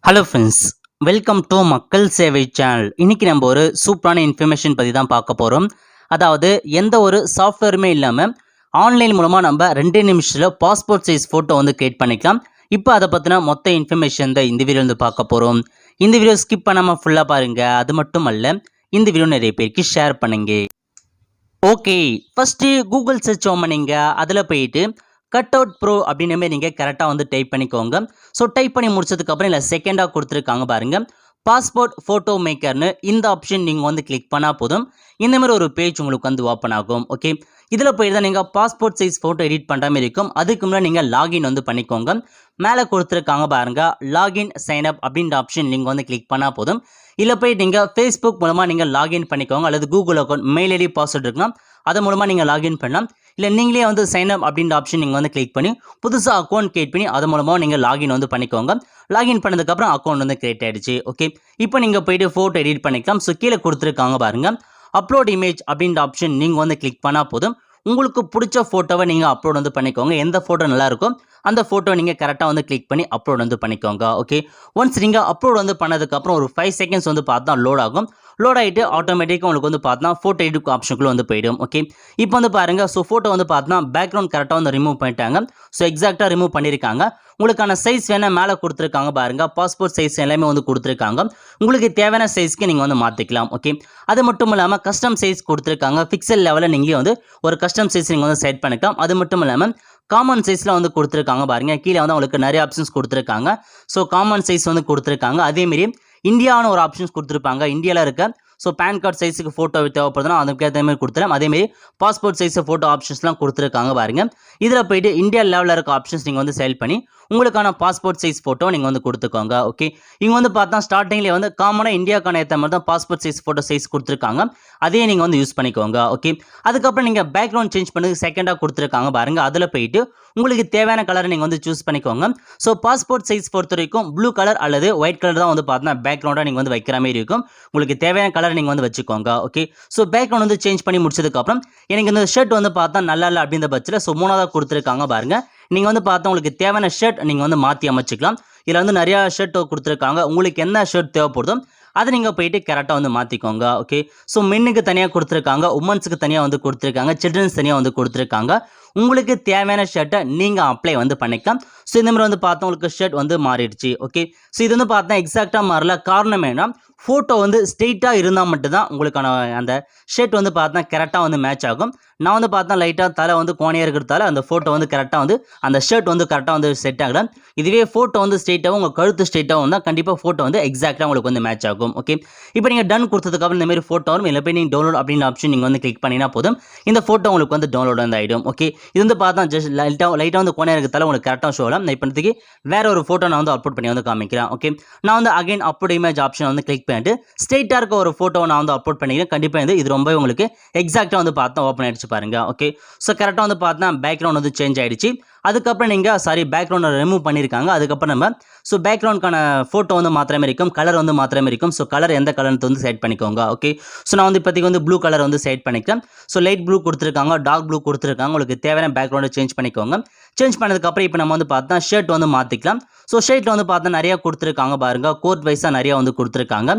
Hello friends, welcome to மக்கள் சேவை channel. இன்னைக்கு நம்ம ஒரு சூப்பரான இன்ஃபர்மேஷன் பற்றி தான் பார்க்க போகிறோம். அதாவது எந்த ஒரு சாஃப்ட்வேருமே இல்லாமல் ஆன்லைன் மூலமாக நம்ம 2 நிமிஷத்தில் பாஸ்போர்ட் சைஸ் ஃபோட்டோ வந்து கிரியேட் பண்ணிக்கலாம். இப்போ அதை பற்றின மொத்த இன்ஃபர்மேஷன் தான் இந்த வீடியோ வந்து பார்க்க போகிறோம். இந்த வீடியோ ஸ்கிப் பண்ணாமல் ஃபுல்லாக பாருங்கள். அது மட்டும் அல்ல, இந்த வீடியோ நிறைய பேருக்கு ஷேர் பண்ணுங்க. ஓகே, ஃபஸ்ட்டு கூகுள் சர்ச் பண்ணிங்க. அதில் போயிட்டு கட் அவுட் ப்ரோ அப்படின்ற மாதிரி நீங்கள் கரெக்டாக வந்து டைப் பண்ணிக்கோங்க. ஸோ டைப் பண்ணி முடிச்சதுக்கப்புறம் இல்லை செகண்டாக கொடுத்துருக்காங்க பாருங்கள், பாஸ்போர்ட் ஃபோட்டோ மேக்கர்னு. இந்த ஆப்ஷன் நீங்கள் வந்து கிளிக் பண்ணால் போதும், இந்த மாதிரி ஒரு பேஜ் உங்களுக்கு வந்து ஓப்பன் ஆகும். ஓகே, இதில் போயிட்டு தான் நீங்கள் பாஸ்போர்ட் சைஸ் ஃபோட்டோ எடிட் பண்ணுற மாதிரி இருக்கும். அதுக்கு முன்னாடி நீங்கள் லாகின் வந்து பண்ணிக்கோங்க. மேலே கொடுத்துருக்காங்க பாருங்கள், லாகின் சைன் அப் அப்படின்ற ஆப்ஷன் நீங்கள் வந்து கிளிக் பண்ணால் போதும். இல்லை போயிட்டு நீங்கள் ஃபேஸ்புக் மூலமாக நீங்கள் லாகின் பண்ணிக்கோங்க, அல்லது Google account mail ID password இருக்கலாம், அது மூலமாக நீங்கள் லாகின் பண்ணலாம். இல்லை நீங்களே வந்து சைன் அப் அப்படின்ற ஆப்ஷன் நீங்கள் வந்து கிளிக் பண்ணி புதுசாக அக்கௌண்ட் கிரியேட் பண்ணி அது மூலமாக நீங்கள் லாகின் வந்து பண்ணிக்கோங்க. லாகின் பண்ணதுக்கப்புறம் அக்கௌண்ட் வந்து கிரியேட் ஆகிடுச்சு. ஓகே, இப்போ நீங்கள் போய்ட்டு ஃபோட்டோ எடிட் பண்ணிக்கலாம். ஸோ கீழே கொடுத்துருக்காங்க பாருங்கள், அப்லோட் இமேஜ் அப்படின்ற ஆப்ஷன் நீங்கள் வந்து கிளிக் பண்ணால் போதும். உங்களுக்கு பிடிச்ச ஃபோட்டோவை நீங்கள் அப்லோட் வந்து பண்ணிக்கோங்க. எந்த ஃபோட்டோ நல்லா இருக்கோ அந்த ஃபோட்டோ நீங்கள் கரெக்டாக வந்து கிளிக் பண்ணி அப்லோட் வந்து பண்ணிக்கோங்க. ஓகே, ஒன்ஸ் நீங்கள் அப்லோட் வந்து பண்ணதுக்கப்புறம் ஒரு 5 செகண்ட்ஸ் வந்து பார்த்தா லோட் ஆகும். லோட் ஆகிட்டு ஆட்டோமேட்டிக்காக உங்களுக்கு வந்து பார்த்தா ஃபோட்டோ எடிட் ஆப்ஷனுக்குள்ளே வந்து போயிடும். ஓகே, இப்போ வந்து பாருங்கள், ஸோ ஃபோட்டோ வந்து பார்த்தா பேக்ரவுண்ட் கரெக்டாக வந்து ரிமூவ் பண்ணிட்டாங்க. ஸோ எக்ஸாக்டாக ரிமூவ் பண்ணியிருக்காங்க. உங்களுக்கான சைஸ் வேணால் மேலே கொடுத்துருக்காங்க பாருங்கள், பாஸ்போர்ட் சைஸ் எல்லாமே வந்து கொடுத்துருக்காங்க. உங்களுக்கு தேவையான சைஸ்க்கு நீங்கள் வந்து மாற்றிக்கலாம். ஓகே, அது மட்டும் இல்லாமல் கஸ்டம் சைஸ் கொடுத்துருக்காங்க. பிக்சல் லெவலில் நீங்கள் வந்து ஒரு கஸ்டம் சைஸ் நீங்கள் வந்து செட் பண்ணிக்கலாம். அது மட்டும் இல்லாமல் காமன் சைஸில் வந்து கொடுத்துருக்காங்க பாருங்கள், கீழே வந்து உங்களுக்கு நிறைய ஆப்ஷன்ஸ் கொடுத்துருக்காங்க. ஸோ காமன் சைஸ் வந்து கொடுத்துருக்காங்க. அதேமாரி இந்தியான்னு ஒரு ஆப்ஷன்ஸ் கொடுத்துருப்பாங்க. இந்தியாவில் இருக்க ஸோ பேன் கார்டு சைஸுக்கு ஃபோட்டோ தேவைப்படுதுன்னா அதுக்கேற்ற மாதிரி கொடுத்துறேன். அதேமாரி பாஸ்போர்ட் சைஸ் ஃபோட்டோ ஆப்ஷன்ஸ்லாம் கொடுத்துருக்காங்க பாருங்கள். இதில் போயிட்டு இந்தியா லெவலில் இருக்க ஆப்ஷன்ஸ் நீங்கள் வந்து செலக்ட் பண்ணி உங்களுக்கான பாஸ்போர்ட் சைஸ் ஃபோட்டோ நீங்கள் வந்து கொடுத்துக்கோங்க. ஓகே, இங்கே வந்து பார்த்தா ஸ்டார்டிங்லேயே வந்து காமனாக இந்தியாவுக்கான ஏற்ற மாதிரி தான் பாஸ்போர்ட் சைஸ் ஃபோட்டோ சைஸ் கொடுத்துருக்காங்க. அதையே நீங்கள் வந்து யூஸ் பண்ணிக்கோங்க. ஓகே, அதுக்கப்புறம் நீங்கள் பேக்ரவுண்ட் சேஞ்ச் பண்ணி செகண்டாக கொடுத்துருக்காங்க பாருங்கள். அதில் போயிட்டு உங்களுக்கு தேவையான கலரை நீங்கள் வந்து சூஸ் பண்ணிக்கோங்க. ஸோ பாஸ்போர்ட் சைஸ் பொறுத்த வரைக்கும் ப்ளூ கலர் அல்லது ஒயிட் கலர் தான் வந்து பார்த்தா பேக்ரவுண்டாக நீங்கள் வந்து வைக்கிற மாதிரி இருக்கும். உங்களுக்கு தேவையான கலர் நீங்கள் வந்து வச்சுக்கோங்க. ஓகே, ஸோ பேக்ரவுண்ட் வந்து சேஞ்ச் பண்ணி முடிச்சதுக்கப்புறம் எனக்கு இந்த ஷர்ட் வந்து பார்த்தா நல்லா இல்லை அப்படின்ற பட்சத்தில் ஸோ 3ஆவதாக கொடுத்துருக்காங்க பாருங்கள். நீங்கள் வந்து பார்த்தா உங்களுக்கு தேவையான ஷர்ட் நீங்கள் வந்து மாற்றி அமைச்சிக்கலாம். இதில் வந்து நிறையா ஷர்ட் கொடுத்துருக்காங்க. உங்களுக்கு என்ன ஷர்ட் தேவைப்படுதோ அதை நீங்கள் போயிட்டு கரெக்டாக வந்து மாற்றிக்கோங்க. ஓகே, ஸோ மென்னுக்கு தனியாக கொடுத்துருக்காங்க, உமன்ஸுக்கு தனியாக வந்து கொடுத்துருக்காங்க, சில்ட்ரன்ஸ் தனியாக வந்து கொடுத்துருக்காங்க. உங்களுக்கு தேவையான ஷர்ட்டை நீங்கள் அப்ளை வந்து பண்ணிக்கலாம். ஸோ இந்த மாதிரி வந்து பார்த்தா உங்களுக்கு ஷர்ட் வந்து மாறிடுச்சு. ஓகே, ஸோ இது வந்து பார்த்தா எக்ஸாக்டாக மாறல. காரணம் என்ன, ஃபோட்டோ வந்து ஸ்ட்ரெயிட்டாக இருந்தால் மட்டும்தான் உங்களுக்கான அந்த ஷர்ட் வந்து பார்த்தா கரெக்டாக வந்து மேட்ச் ஆகும். நான் வந்து பார்த்தா லைட்டாக தலை வந்து கோணையாக இருக்கிறதால அந்த ஃபோட்டோ வந்து கரெக்டாக வந்து அந்த ஷர்ட் வந்து கரெக்டாக வந்து செட் ஆகலாம். இதுவே ஃபோட்டோ வந்து ஸ்ட்ரெயிட்டாகவும் உங்கள் கழுத்து ஸ்ட்ரெயிட்டாகவும் இருந்தால் கண்டிப்பாக ஃபோட்டோ வந்து எக்ஸாக்டாக உங்களுக்கு வந்து மேட்ச் ஆகும். ஓகே, இப்போ நீங்கள் டன் கொடுத்ததுக்கப்புறம் இந்த மாதிரி ஃபோட்டோ வரும். இல்லை போய் நீங்கள் டவுன்லோட் அப்படின்னு ஆப்ஷன் நீங்கள் வந்து கிளிக் பண்ணினா போதும், இந்த ஃபோட்டோ உங்களுக்கு வந்து டவுன்லோட் வந்து ஆகிடும். ஓகே, இது வந்து பார்த்தா ஜஸ்ட் லைட்டாக வந்து கோணையாக இருக்கிறதால உங்களுக்கு கரெக்டாக ஷோ ஆகலாம். நான் இப்போதைக்கு வேற ஒரு ஃபோட்டோ நான் வந்து அப்லோட் பண்ணி வந்து காமிக்கிறேன். ஓகே, நான் வந்து அகைன் அப்லோட் இமேஜ் ஆப்ஷன் வந்து கிளிக் பண்ணிட்டு ஸ்ட்ரெயிட்டாக இருக்க ஒரு ஃபோட்டோ நான் வந்து அப்லோட் பண்ணிக்கிறேன். கண்டிப்பாக வந்து இது ரொம்ப உங்களுக்கு எக்ஸாக்டாக வந்து பார்த்தா ஓப்பன் ஆகிடுச்சு பாருங்க. ஓகே, ஸோ கரெக்டாக வந்து பார்த்தா பேக்ரவுண்ட் வந்து சேஞ்ச் ஆகிடுச்சு. அதுக்கப்புறம் நீங்கள் பேக்ரவுண்டை ரிமூவ் பண்ணியிருக்காங்க. அதுக்கப்புறம் நம்ம ஸோ பேக்ரவுண்டுக்கான ஃபோட்டோ வந்து மாத்திர மாதிரி இருக்கும், கலர் வந்து மாத்திர மாதிரி இருக்கும். ஸோ கலர் எந்த கலர்னு வந்து செட் பண்ணிக்கோங்க. ஓகே, ஸோ நான் வந்து இப்போதைக்கு வந்து ப்ளூ கலர் வந்து செட் பண்ணிக்கிறேன். ஸோ லைட் ப்ளூ கொடுத்துருக்காங்க, டார்க் ப்ளூ கொடுத்துருக்காங்க. உங்களுக்கு தேவையான பேக்ரவுண்டை சேஞ்ச் பண்ணிக்கோங்க. சேஞ்ச் பண்ணதுக்கப்புறம் இப்போ நம்ம வந்து பார்த்தா ஷர்ட் வந்து மாற்றிக்கலாம். ஸோ ஷர்ட்டில் வந்து பார்த்தா நிறையா கொடுத்துருக்காங்க பாருங்கள், கோட் வைஸாக நிறையா வந்து கொடுத்துருக்காங்க.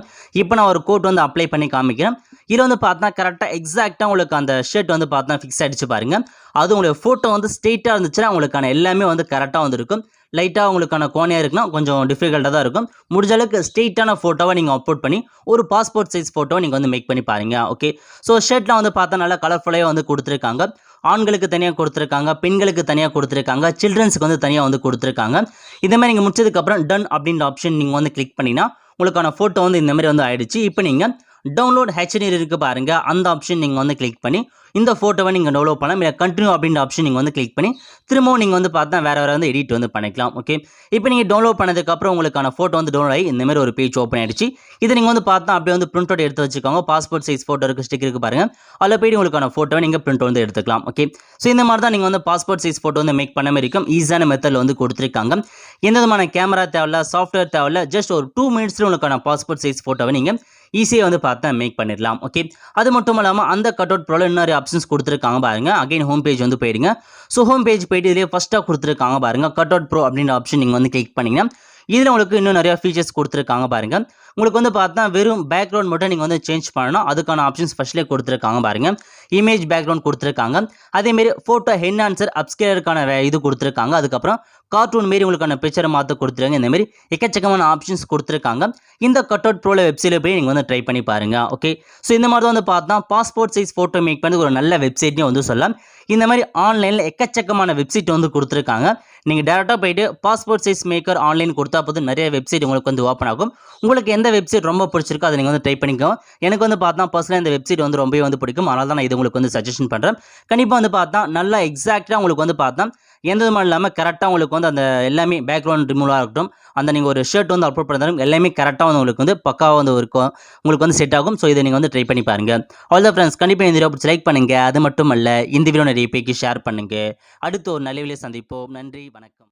இப்போ நான் ஒரு கோட் வந்து அப்ளை பண்ணி காமிக்கிறேன். இதில் வந்து பார்த்தா கரெக்டாக எக்ஸாக்டாக உங்களுக்கு அந்த ஷர்ட் வந்து பார்த்தா ஃபிக்ஸ் ஆகிடுச்சு பாருங்கள். அது உங்களுக்கு ஃபோட்டோ வந்து ஸ்ட்ரெயிட்டாக இருந்துச்சுன்னா உங்களுக்கான எல்லாமே வந்து கரெக்டாக வந்து இருக்கும். லைட்டாக உங்களுக்கான கோணையாக இருக்குன்னா கொஞ்சம் டிஃபிகல்ட்டாக தான் இருக்கும். முடிஞ்ச அளவுக்கு ஸ்ட்ரெயிட்டான ஃபோட்டோவை நீங்கள் அப்லோட் பண்ணி ஒரு பாஸ்போர்ட் சைஸ் ஃபோட்டோவை நீங்கள் வந்து மேக் பண்ணி பாருங்கள். ஓகே, ஸோ ஷர்ட்லாம் வந்து பார்த்தா நல்லா கலர்ஃபுல்லாக வந்து கொடுத்துருக்காங்க. ஆண்களுக்கு தனியாக கொடுத்துருக்காங்க, பெண்களுக்கு தனியாக கொடுத்துருக்காங்க, சில்ட்ரன்ஸுக்கு வந்து தனியாக வந்து கொடுத்துருக்காங்க. இந்த மாதிரி நீங்கள் முடிச்சதுக்கப்புறம் டன் அப்படின்ற ஆப்ஷன் நீங்கள் வந்து கிளிக் பண்ணினா உங்களுக்கான ஃபோட்டோ வந்து இந்த மாதிரி வந்து ஆயிடுச்சு. இப்போ நீங்கள் டவுன்லோட் ஹெச்டி இருக்குது பாருங்கள், அந்த ஆப்ஷன் நீங்கள் வந்து கிளிக் பண்ணி இந்த ஃபோட்டோவை நீங்கள் டவுன்லோட் பண்ணலாம். இல்லை கண்டினியூ அப்படின்ற ஆப்ஷன் நீங்கள் வந்து கிளிக் பண்ணி திரும்பவும் நீங்கள் வந்து பார்த்தா வேறு வந்து எடிட் வந்து பண்ணிக்கலாம். ஓகே, இப்போ நீங்கள் டவுன்லோட் பண்ணதுக்கப்புறம் உங்களுக்கான ஃபோட்டோ வந்து டவுன்லோட் ஆகி இந்த மாதிரி ஒரு பேஜ் ஓப்பன் ஆகிடுச்சு. இதை நீங்கள் வந்து பார்த்தா அப்படியே வந்து பிரிண்ட் அவுட் எடுத்து வச்சுக்கோங்க. பாஸ்போர்ட் சைஸ் ஃபோட்டோ இருக்குது, ஸ்டிக் இருக்குது பாருங்கள், அதில் போய்ட்டு உங்களுக்கான ஃபோட்டோவை நீங்கள் பிரிண்ட் வந்து எடுத்துக்கலாம். ஓகே, ஸோ இந்த மாதிரி தான் நீங்கள் வந்து பாஸ்போர்ட் சைஸ் ஃபோட்டோ வந்து மேக் பண்ண மாதிரி இருக்கும். ஈஸியான மெத்தடில் வந்து கொடுத்துருக்காங்க. எந்த விதமான கேமரா தேவையில்ல, சாஃப்ட்வேர் தேவையில்ல, ஜஸ்ட் ஒரு 2 மினிட்ஸில் உங்களுக்கான பாஸ்போர்ட் சைஸ் ஃபோட்டோவை நீங்கள் ஈஸியாக வந்து பார்த்தா மேக் பண்ணிடலாம். ஓகே, அது மட்டும் இல்லாமல் அந்த கட் அவுட் ப்ரோவில் இன்னொரு ஆப்ஷன்ஸ் கொடுத்துருக்காங்க பாருங்க. அகைன் ஹோம் பேஜ் வந்து போயிடுங்க. ஸோ ஹோம் பேஜ் போயிட்டு இதிலே ஃபஸ்ட்டாக கொடுத்துருக்காங்க பாருங்க, கட் அவுட் ப்ரோ அப்படின்ற ஆப்ஷன் நீங்கள் வந்து கிளிக் பண்ணிங்கன்னா இதில் உங்களுக்கு இன்னும் நிறையா ஃபீச்சர்ஸ் கொடுத்துருக்காங்க பாருங்கள். உங்களுக்கு வந்து பார்த்தா வெறும் பேக்ரவுண்ட் மட்டும் நீங்கள் வந்து சேஞ்ச் பண்ணணும். அதுக்கான ஆப்ஷன்ஸ் ஃபஸ்ட்லேயே கொடுத்துருக்காங்க பாருங்கள். இமேஜ் பேக்ரவுண்ட் கொடுத்துருக்காங்க. அதேமாரி ஃபோட்டோ என்ஹான்சர் அப்ஸ்கேலருக்கான இது கொடுத்துருக்காங்க. அதுக்கப்புறம் கார்ட்டூன் மாரி உங்களுக்கான பிக்சரை மாற்ற கொடுத்துருக்காங்க. இந்தமாரி எக்கச்சக்கமான ஆப்ஷன்ஸ் கொடுத்துருக்காங்க. இந்த கட் அவுட் ப்ரோவில் வெப்சைட்டில் போய் நீங்கள் வந்து ட்ரை பண்ணி பாருங்கள். ஓகே, ஸோ இந்த மாதிரி தான் வந்து பார்த்தா பாஸ்போர்ட் சைஸ் ஃபோட்டோ மேக் பண்ணி ஒரு நல்ல வெப்சைட்னே வந்து சொல்லலாம். இந்த மாதிரி ஆன்லைனில் எக்கச்சக்கமான வெப்சைட் வந்து கொடுத்துருக்காங்க. நீங்கள் டேரெக்டாக போயிட்டு பாஸ்போர்ட் சைஸ் மேக்கர் ஆன்லைன் கொடுத்தா போது நிறைய வெப்சைட் உங்களுக்கு வந்து ஓப்பன் ஆகும். உங்களுக்கு எந்த வெப்சைட் ரொம்ப பிடிச்சிருக்கோ அதை நீங்கள் வந்து ட்ரை பண்ணிக்கோ. எனக்கு வந்து பார்த்தா பர்சனலாக இந்த வெப்சைட் வந்து ரொம்பவே வந்து பிடிக்கும். அதனால தான் நான் இது உங்களுக்கு வந்து சஜஷன் பண்ணுறேன். கண்டிப்பாக வந்து பார்த்தா நல்லா எக்ஸாக்டாக உங்களுக்கு வந்து பார்த்தா எந்த விதமாக இல்லாமல் கரெக்டாக உங்களுக்கு வந்து அந்த எல்லாமே பேக்ரவுண்ட் ரிமூவாக இருக்கட்டும், அந்த நீங்கள் ஒரு ஷர்ட் வந்து அப்லோட் பண்ணுறதாலும் எல்லாமே கரெக்டாக வந்து உங்களுக்கு வந்து பக்காவாக வந்து இருக்கும், உங்களுக்கு வந்து செட் ஆகும். ஸோ இதை நீங்கள் வந்து ட்ரை பண்ணி பாருங்கள். அவ்வளோ ஃப்ரெண்ட்ஸ், கண்டிப்பாக இந்த வீடியோ பிடிச்சி லைக் பண்ணுங்கள். அது மட்டும் அல்ல, இந்த வீடியோ நிறைய பேருக்கு ஷேர் பண்ணுங்கள். அடுத்து ஒரு நல்ல வீடியோவில் சந்திப்போம். நன்றி, வணக்கம்.